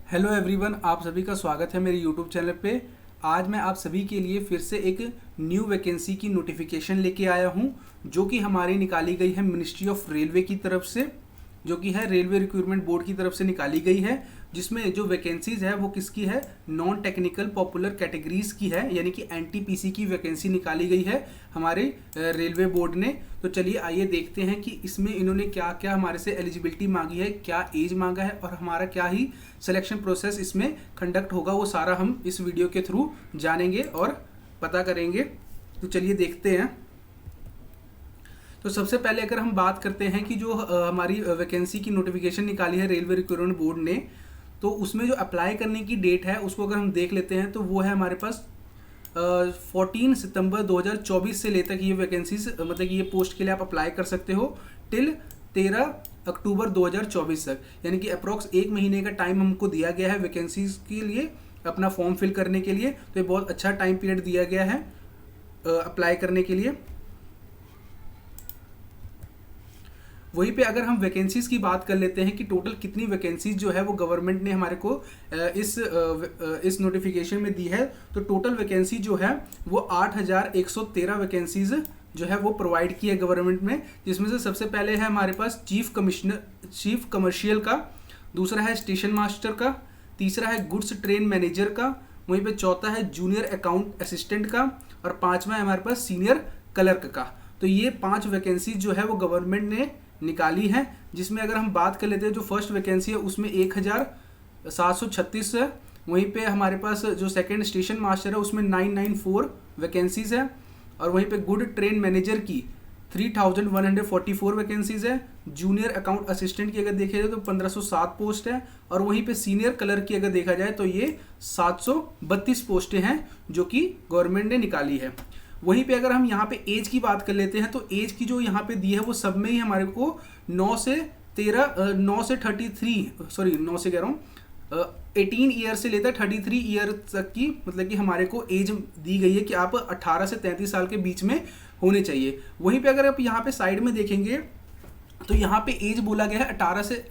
Hello everyone, आप सभी का स्वागत है मेरे यूट्यूब चैनल पे। आज मैं आप सभी के लिए फिर से एक न्यू वैकेंसी की नोटिफिकेशन लेके आया हूं, जो कि हमारी निकाली गई है मिनिस्ट्री ऑफ रेलवे की तरफ से, जो कि है रेलवे रिक्रूटमेंट बोर्ड की तरफ से निकाली गई है। जिसमें जो वैकेंसीज है वो किसकी है, नॉन टेक्निकल पॉपुलर कैटेगरीज की है, यानी कि एनटीपीसी की वैकेंसी निकाली गई है हमारे रेलवे बोर्ड ने। तो चलिए आइए देखते हैं कि इसमें इन्होंने क्या क्या हमारे से एलिजिबिलिटी मांगी है, क्या एज मांगा है और हमारा क्या ही सिलेक्शन प्रोसेस इसमें कंडक्ट होगा, वो सारा हम इस वीडियो के थ्रू जानेंगे और पता करेंगे। तो चलिए देखते हैं। तो सबसे पहले अगर हम बात करते हैं कि जो हमारी वैकेंसी की नोटिफिकेशन निकाली है रेलवे रिक्रूटमेंट बोर्ड ने, तो उसमें जो अप्लाई करने की डेट है उसको अगर हम देख लेते हैं तो वो है हमारे पास 14 सितंबर 2024 से ले तक ये वैकेंसीज, मतलब कि ये पोस्ट के लिए आप अप्लाई कर सकते हो टिल 13 अक्टूबर 2024 तक, यानी कि अप्रॉक्स एक महीने का टाइम हमको दिया गया है वैकेंसीज के लिए अपना फॉर्म फिल करने के लिए। तो ये बहुत अच्छा टाइम पीरियड दिया गया है अप्लाई करने के लिए। वहीं पे अगर हम वैकेंसीज की बात कर लेते हैं कि टोटल कितनी वैकेंसीज जो है वो गवर्नमेंट ने हमारे को इस नोटिफिकेशन में दी है, तो टोटल वैकेंसी जो है वो 8113 वैकेंसीज जो है वो प्रोवाइड की है गवर्नमेंट में। जिसमें से सबसे पहले है हमारे पास चीफ कमर्शियल का, दूसरा है स्टेशन मास्टर का, तीसरा है गुड्स ट्रेन मैनेजर का, वहीं पे चौथा है जूनियर अकाउंट असिस्टेंट का और पांचवा है हमारे पास सीनियर क्लर्क का। तो ये 5 वैकेंसीज जो है वो गवर्नमेंट ने निकाली है। जिसमें अगर हम बात कर लेते हैं जो फर्स्ट वैकेंसी है उसमें 1736 है। वहीं पे हमारे पास जो सेकंड स्टेशन मास्टर है उसमें 994 वैकेंसीज है और वहीं पे गुड ट्रेन मैनेजर की 3144 वैकेंसीज है। जूनियर अकाउंट असिस्टेंट की अगर देखा जाए तो 1507 पोस्ट है और वहीं पे सीनियर क्लर्क की अगर देखा जाए तो ये 732 पोस्टें हैं जो कि गवर्नमेंट ने निकाली है। वहीं पे अगर हम यहाँ पे एज की बात कर लेते हैं तो एज की जो यहाँ पे दी है वो सब में ही हमारे को 9 से 18 ईयर से लेकर 33 ईयर तक की, मतलब कि हमारे को एज दी गई है कि आप 18 से 33 साल के बीच में होने चाहिए। वहीं पे अगर आप यहाँ पे साइड में देखेंगे तो यहाँ पे एज बोला गया है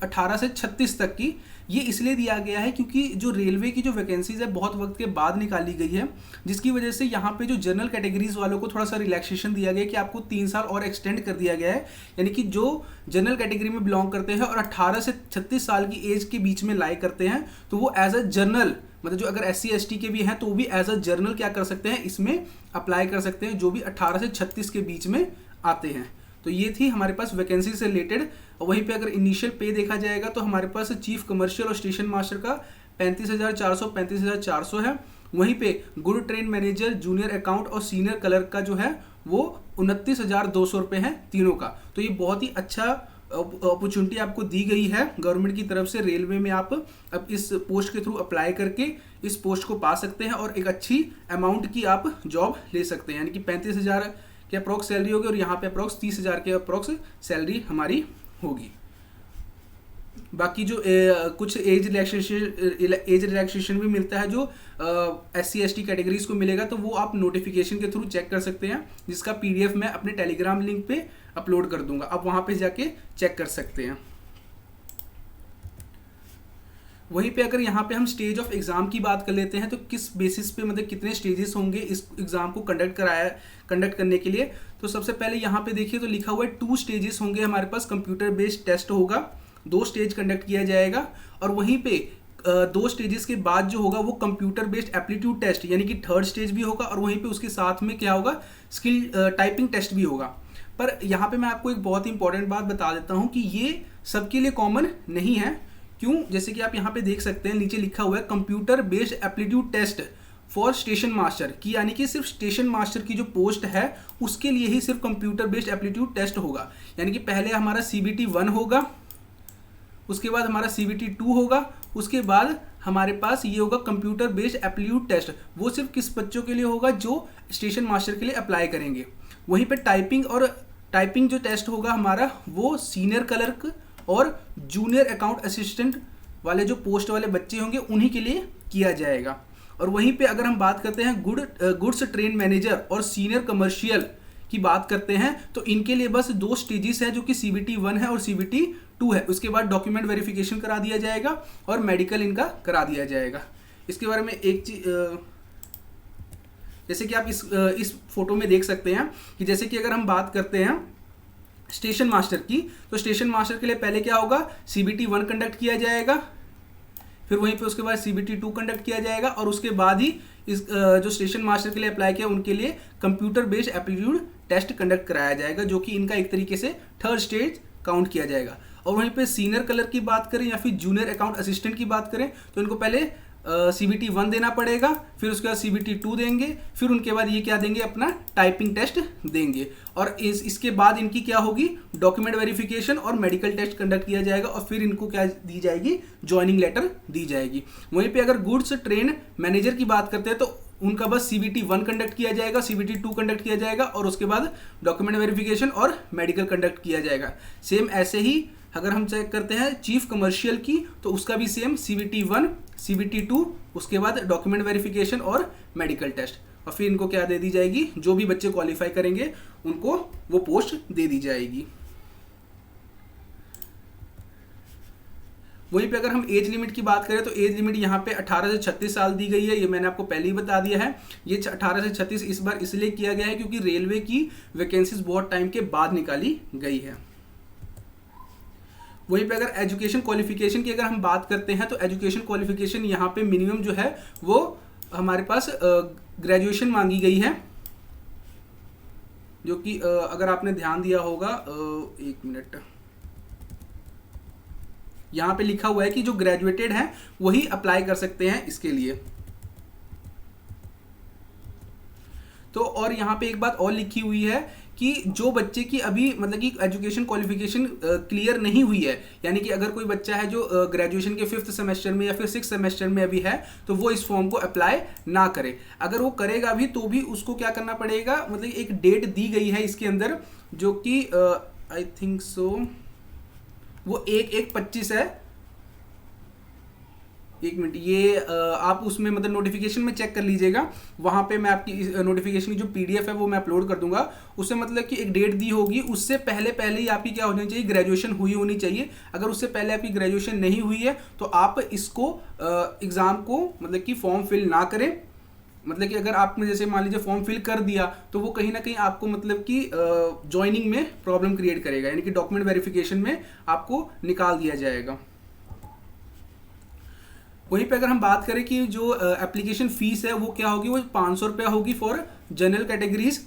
18 से 36 तक की। ये इसलिए दिया गया है क्योंकि जो रेलवे की जो वैकेंसीज है बहुत वक्त के बाद निकाली गई है, जिसकी वजह से यहाँ पे जो जनरल कैटेगरीज वालों को थोड़ा सा रिलैक्सेशन दिया गया है कि आपको 3 साल और एक्सटेंड कर दिया गया है। यानी कि जो जनरल कैटेगरी में बिलोंग करते हैं और 18 से 36 साल की एज के बीच में लाई करते हैं तो वो एज अ जनरल, मतलब जो अगर SC ST के भी हैं तो वो भी एज अ जर्नल क्या कर सकते हैं, इसमें अप्लाई कर सकते हैं, जो भी 18 से 36 के बीच में आते हैं। तो ये थी हमारे पास वैकेंसी से रिलेटेड। वहीं पे अगर इनिशियल पे देखा जाएगा तो हमारे पास चीफ कमर्शियल और स्टेशन मास्टर का 35,400 है। वहीं पे good train manager, junior account और सीनियर क्लर्क का जो है वो 29,200 रुपये है तीनों का। तो ये बहुत ही अच्छा अपॉर्चुनिटी आपको दी गई है गवर्नमेंट की तरफ से। रेलवे में आप अब इस पोस्ट के थ्रू अप्लाई करके इस पोस्ट को पा सकते हैं और एक अच्छी अमाउंट की आप जॉब ले सकते हैं, यानी कि 35,000 के अप्रॉक्स सैलरी होगी और यहाँ पे अप्रॉक्स 30,000 के अप्रॉक्स सैलरी हमारी होगी। बाकी जो कुछ एज रिलैक्सेशन भी मिलता है जो SC ST कैटेगरीज को मिलेगा, तो वो आप नोटिफिकेशन के थ्रू चेक कर सकते हैं, जिसका PDF मैं अपने टेलीग्राम लिंक पे अपलोड कर दूंगा, आप वहाँ पे जाके चेक कर सकते हैं। वहीं पे अगर यहाँ पे हम स्टेज ऑफ एग्जाम की बात कर लेते हैं तो किस बेसिस पे, मतलब कितने स्टेजेस होंगे इस एग्जाम को कंडक्ट करने के लिए, तो सबसे पहले यहाँ पे देखिए तो लिखा हुआ है 2 स्टेजेस होंगे हमारे पास। कंप्यूटर बेस्ड टेस्ट होगा, 2 स्टेज कंडक्ट किया जाएगा और वहीं पे 2 स्टेजेस के बाद जो होगा वो कंप्यूटर बेस्ड एप्टीट्यूड टेस्ट, यानी कि 3rd स्टेज भी होगा और वहीं पे उसके साथ में क्या होगा, स्किल टाइपिंग टेस्ट भी होगा। पर यहाँ पे मैं आपको एक बहुत ही इंपॉर्टेंट बात बता देता हूँ कि ये सबके लिए कॉमन नहीं है। क्यों? जैसे कि आप यहाँ पे देख सकते हैं नीचे लिखा हुआ है computer based aptitude test for station master की, यानी कि सिर्फ स्टेशन मास्टर की जो पोस्ट है उसके लिए ही सिर्फ कंप्यूटर बेस्ड एप्टीट्यूड टेस्ट होगा। यानी कि पहले हमारा CBT 1 होगा, उसके बाद हमारा CBT 2 होगा, उसके बाद हमारे पास ये होगा कंप्यूटर बेस्ड एप्टीट्यूड टेस्ट। वो सिर्फ किस बच्चों के लिए होगा, जो स्टेशन मास्टर के लिए अप्लाई करेंगे। वहीं पे टाइपिंग जो टेस्ट होगा हमारा वो सीनियर क्लर्क और जूनियर अकाउंट असिस्टेंट वाले जो पोस्ट वाले बच्चे होंगे उन्हीं के लिए किया जाएगा। और वहीं पे अगर हम बात करते हैं गुड्स ट्रेन मैनेजर और सीनियर कमर्शियल की बात करते हैं तो इनके लिए बस 2 स्टेजेस है जो कि CBT 1 है और CBT 2 है। उसके बाद डॉक्यूमेंट वेरिफिकेशन करा दिया जाएगा और मेडिकल इनका करा दिया जाएगा। इसके बारे में एक चीज जैसे कि आप इस फोटो में देख सकते हैं कि जैसे कि अगर हम बात करते हैं स्टेशन मास्टर की, तो स्टेशन मास्टर के लिए पहले क्या होगा, CBT 1 कंडक्ट किया जाएगा, फिर वहीं पे उसके बाद CBT 2 कंडक्ट किया जाएगा और उसके बाद ही इस जो स्टेशन मास्टर के लिए अप्लाई किया उनके लिए computer based aptitude test conduct कराया जाएगा, जो कि इनका एक तरीके से 3rd स्टेज काउंट किया जाएगा। और वहीं पे सीनियर कलर की बात करें या फिर जूनियर अकाउंट असिस्टेंट की बात करें तो इनको पहले CBT 1 देना पड़ेगा, फिर उसके बाद CBT 2 देंगे, फिर उनके बाद ये क्या देंगे, अपना टाइपिंग टेस्ट देंगे और इसके बाद इनकी क्या होगी, डॉक्यूमेंट वेरिफिकेशन और मेडिकल टेस्ट कंडक्ट किया जाएगा और फिर इनको क्या दी जाएगी, ज्वाइनिंग लेटर दी जाएगी। वहीं पे अगर गुड्स ट्रेन मैनेजर की बात करते हैं तो उनका बस CBT 1 कंडक्ट किया जाएगा, CBT 2 कंडक्ट किया जाएगा और उसके बाद डॉक्यूमेंट वेरिफिकेशन और मेडिकल कंडक्ट किया जाएगा। सेम ऐसे ही अगर हम चेक करते हैं चीफ कमर्शियल की तो उसका भी सेम CBT 1, CBT 2, उसके बाद डॉक्यूमेंट वेरिफिकेशन और मेडिकल टेस्ट और फिर इनको क्या दे दी जाएगी, जो भी बच्चे क्वालिफाई करेंगे उनको वो पोस्ट दे दी जाएगी। वहीं पे अगर हम एज लिमिट की बात करें तो एज लिमिट यहाँ पे 18 से 36 साल दी गई है, ये मैंने आपको पहले ही बता दिया है। ये 18 से 36 इस बार इसलिए किया गया है क्योंकि रेलवे की वैकेंसीज बहुत टाइम के बाद निकाली गई है। वहीं पे अगर एजुकेशन क्वालिफिकेशन की अगर हम बात करते हैं तो एजुकेशन क्वालिफिकेशन यहाँ पे मिनिमम जो है वो हमारे पास ग्रेजुएशन मांगी गई है, जो कि अगर आपने ध्यान दिया होगा, एक मिनट, यहाँ पे लिखा हुआ है कि जो ग्रेजुएटेड हैं वही अप्लाई कर सकते हैं इसके लिए। तो और यहाँ पे एक बात और लिखी हुई है कि जो बच्चे की अभी मतलब कि एजुकेशन क्वालिफिकेशन क्लियर नहीं हुई है, यानी कि अगर कोई बच्चा है जो ग्रेजुएशन के 5th सेमेस्टर में या फिर 6th सेमेस्टर में अभी है तो वो इस फॉर्म को अप्लाई ना करे। अगर वो करेगा भी तो भी उसको क्या करना पड़ेगा, मतलब एक डेट दी गई है इसके अंदर जो कि आई थिंक सो वो 1/1/25 है। एक मिनट, ये आप उसमें मतलब नोटिफिकेशन में चेक कर लीजिएगा, वहां पे मैं आपकी नोटिफिकेशन की जो PDF है वो मैं अपलोड कर दूंगा। उससे मतलब कि एक डेट दी होगी, उससे पहले ही आपकी क्या होनी चाहिए, ग्रेजुएशन हुई होनी चाहिए। अगर उससे पहले आपकी ग्रेजुएशन नहीं हुई है तो आप इसको एग्जाम को मतलब कि फॉर्म फिल ना करें। मतलब कि अगर आपने जैसे मान लीजिए फॉर्म फिल कर दिया तो वो कहीं ना कहीं आपको मतलब कि ज्वाइनिंग में प्रॉब्लम क्रिएट करेगा, यानी कि डॉक्यूमेंट वेरिफिकेशन में आपको निकाल दिया जाएगा। वहीं पे अगर हम बात करें कि जो एप्लीकेशन फीस है वो क्या होगी, वो 500 रुपया होगी फॉर जनरल कैटेगरीज।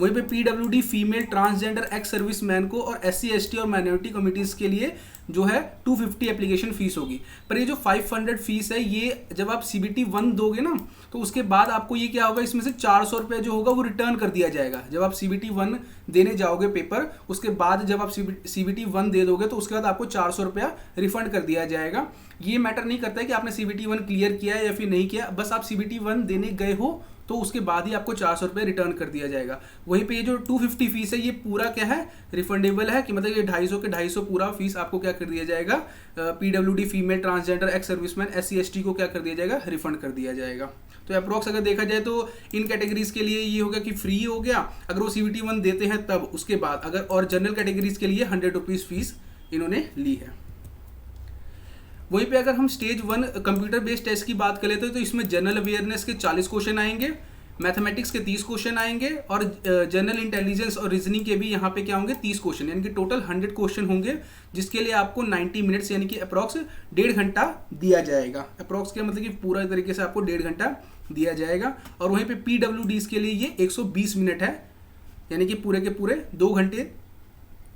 वहीं पे PWD female transgender ex service man को और SC ST और माइनॉरिटी कम्युनिटीज़ के लिए जो है 250 एप्लीकेशन फीस होगी। पर ये जो 500 फीस है ये जब आप CBT 1 दोगे ना तो उसके बाद आपको ये क्या होगा, इसमें से 400 रुपये जो होगा वो रिटर्न कर दिया जाएगा। जब आप CBT 1 देने जाओगे पेपर, उसके बाद जब आप CBT 1 दे दोगे तो उसके बाद आपको 400 रुपया रिफंड कर दिया जाएगा। ये मैटर नहीं करता है कि आपने CBT 1 क्लियर किया है या फिर नहीं किया, बस आप CBT 1 देने गए हो तो उसके बाद ही आपको 400 रुपये रिटर्न कर दिया जाएगा। वहीं पे ये जो 250 फीस है ये पूरा क्या है, रिफंडेबल है, कि मतलब ये 250 के 250 पूरा फीस आपको क्या कर दिया जाएगा, PWD female transgender ex serviceman SC ST को क्या कर दिया जाएगा, रिफंड कर दिया जाएगा। तो अप्रॉक्स अगर देखा जाए तो इन कैटेगरीज के लिए ये हो गया कि फ्री हो गया अगर वो CBT 1 देते हैं तब, उसके बाद अगर और जनरल कैटेगरीज के लिए 100 रुपीज़ फीस इन्होंने ली है। वहीं पे अगर हम स्टेज 1 कंप्यूटर बेस्ड टेस्ट की बात करें तो इसमें जनरल अवेयरनेस के 40 क्वेश्चन आएंगे, मैथमेटिक्स के 30 क्वेश्चन आएंगे और जनरल इंटेलिजेंस और रीजनिंग के भी यहाँ पे क्या होंगे 30 क्वेश्चन, यानी कि टोटल 100 क्वेश्चन होंगे, जिसके लिए आपको 90 मिनट्स यानी कि अप्रॉक्स 1.5 घंटा दिया जाएगा। अप्रॉक्स क्या मतलब कि पूरा तरीके से आपको 1.5 घंटा दिया जाएगा। और वहीं पे PWDs के लिए ये 120 मिनट है, यानी कि पूरे के पूरे 2 घंटे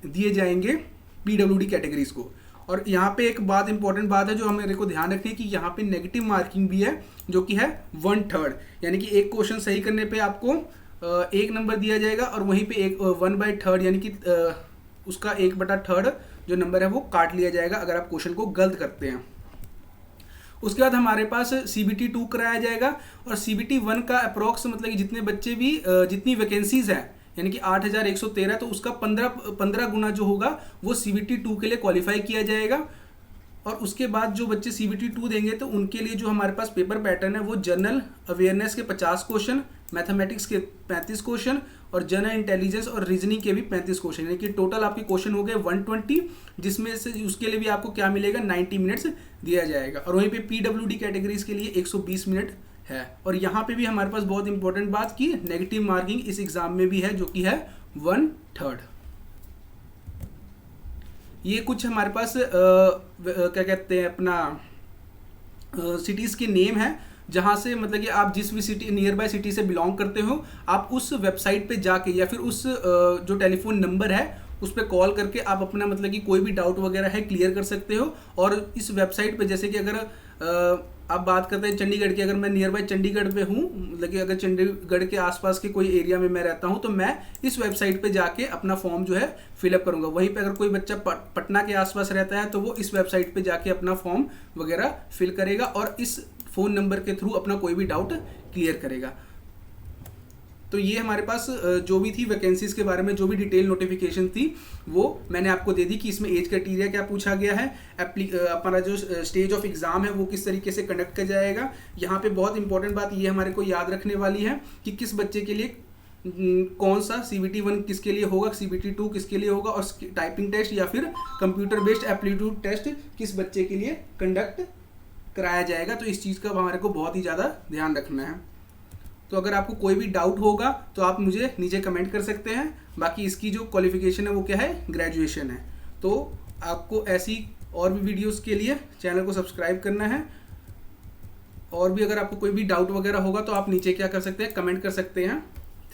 दिए जाएंगे PWD कैटेगरीज को। और यहाँ पे एक बात इंपॉर्टेंट बात है जो हमें को ध्यान रखनी है कि यहाँ पे नेगेटिव मार्किंग भी है जो कि है 1/3, यानी कि एक क्वेश्चन सही करने पे आपको 1 नंबर दिया जाएगा और वहीं पे एक 1/3 यानी कि उसका 1/3 जो नंबर है वो काट लिया जाएगा अगर आप क्वेश्चन को गलत करते हैं। उसके बाद हमारे पास CBT 2 कराया जाएगा और CBT 1 का अप्रॉक्स मतलब कि जितने बच्चे भी जितनी वैकेंसीज हैं यानी कि 8113, तो उसका 15 गुना जो होगा वो CBT 2 के लिए क्वालिफाई किया जाएगा। और उसके बाद जो बच्चे CBT 2 देंगे तो उनके लिए जो हमारे पास पेपर पैटर्न है वो जनरल अवेयरनेस के 50 क्वेश्चन, मैथमेटिक्स के 35 क्वेश्चन और जनरल इंटेलिजेंस और रीजनिंग के भी 35 क्वेश्चन, यानी कि टोटल आपके क्वेश्चन हो गए 120, जिसमें से उसके लिए भी आपको क्या मिलेगा 90 मिनट्स दिया जाएगा। और वहीं पे PWD कैटेगरीज के लिए 120 मिनट है। और यहाँ पे भी हमारे पास बहुत इंपॉर्टेंट बात की नेगेटिव मार्किंग इस एग्जाम में भी है, जो कि है 1/3। ये कुछ हमारे पास क्या कहते हैं अपना सिटीज के नेम है, जहाँ से मतलब कि आप जिस भी सिटी नियर बाय सिटी से बिलोंग करते हो, आप उस वेबसाइट पे जाके या फिर उस जो टेलीफोन नंबर है उस पर कॉल करके आप अपना मतलब कि कोई भी डाउट वगैरह है क्लियर कर सकते हो। और इस वेबसाइट पे जैसे कि अगर आप बात करते हैं चंडीगढ़ की, अगर मैं नियर बाय चंडीगढ़ पे हूँ, मतलब कि अगर चंडीगढ़ के आसपास के कोई एरिया में मैं रहता हूँ, तो मैं इस वेबसाइट पे जाके अपना फॉर्म जो है फिलअप करूँगा। वहीं पे अगर कोई बच्चा पटना के आसपास रहता है तो वो इस वेबसाइट पे जाके अपना फॉर्म वगैरह फिल करेगा और इस फ़ोन नंबर के थ्रू अपना कोई भी डाउट क्लियर करेगा। तो ये हमारे पास जो भी थी वैकेंसीज के बारे में जो भी डिटेल नोटिफिकेशन थी वो मैंने आपको दे दी कि इसमें एज क्राइटेरिया क्या पूछा गया है, अपना जो स्टेज ऑफ एग्जाम है वो किस तरीके से कंडक्ट किया जाएगा। यहाँ पे बहुत इंपॉर्टेंट बात ये हमारे को याद रखने वाली है कि किस बच्चे के लिए कौन सा CBT 1 किसके लिए होगा, CBT 2 किसके लिए होगा, और टाइपिंग टेस्ट या फिर कंप्यूटर बेस्ड एप्टीट्यूड टेस्ट किस बच्चे के लिए कंडक्ट कराया जाएगा। तो इस चीज़ का हमारे को बहुत ही ज़्यादा ध्यान रखना है। तो अगर आपको कोई भी डाउट होगा तो आप मुझे नीचे कमेंट कर सकते हैं। बाकी इसकी जो क्वालिफिकेशन है वो क्या है, ग्रेजुएशन है। तो आपको ऐसी और भी वीडियोस के लिए चैनल को सब्सक्राइब करना है। और भी अगर आपको कोई भी डाउट वगैरह होगा तो आप नीचे क्या कर सकते हैं, कमेंट कर सकते हैं।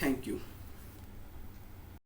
Thank you.